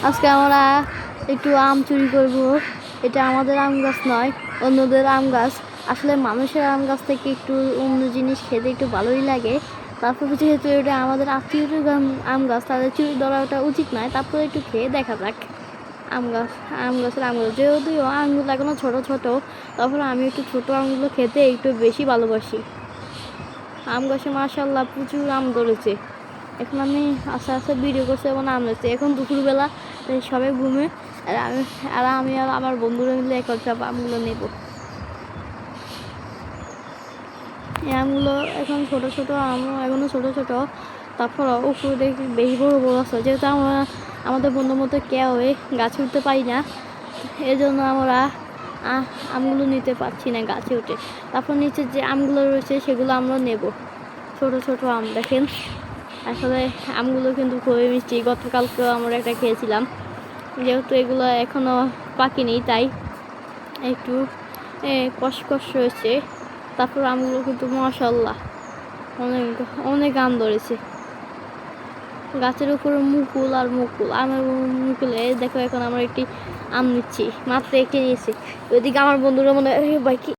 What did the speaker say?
আজকে আমরা একটু আম চুরি করব। এটা আমাদের আম গাছ নয়, অন্যদের আম গাছ। আসলে মানুষের আম গাছ থেকে একটু অন্য জিনিস খেতে একটু ভালোই লাগে। তারপর যেহেতু এটা আমাদের আত্মীয়দের আম গাছ, তাদের চুরি ধরাটা উচিত নয়। তারপরে একটু খেয়ে দেখা যাক। আম গাছের আমগুলো যেহেতু আমগুলো এখনো ছোটো ছোটো, তারপরে আমি একটু ছোটো আমগুলো খেতে একটু বেশি ভালোবাসি। আম গাছে মাশাআল্লাহ প্রচুর আম ধরেছে। এখন আমি আস্তে আস্তে ভিডিও করছি এবং আম ধরেছে। এখন দুপুরবেলা সবাই ঘুমে, আর আমি আর আমার বন্ধুরা মিলে এখন সব আমগুলো নেব। এই আমগুলো এখন ছোটো ছোটো আম, এখনও ছোটো ছোটো। তারপর উপরে দেখি বেশি বড় বড় আছে। যেহেতু আমাদের বন্ধুর মতো কেউ গাছে উঠতে পারি না, এই জন্য আমরা আমগুলো নিতে পারছি না গাছে উঠে। তারপর নিচে যে আমগুলো রয়েছে সেগুলো আমরা নেব। ছোট ছোট আম দেখেন, আসলে আমগুলো কিন্তু খুবই মিষ্টি। গতকালকেও আমরা একটা খেয়েছিলাম। যেহেতু এগুলো এখনও পাকেনি তাই একটু কষকষ রয়েছে। তারপর আমগুলো কিন্তু মাশাআল্লাহ অনেক অনেক আম ধরেছে। গাছের উপরে মুকুল আর মুকুল, আমের মুকুলে দেখো। এখন আমরা একটি আম নিচ্ছি, মাত্র একটি নিয়েছি। ওইদিকে আমার বন্ধুরা মনে হয় ভাই কি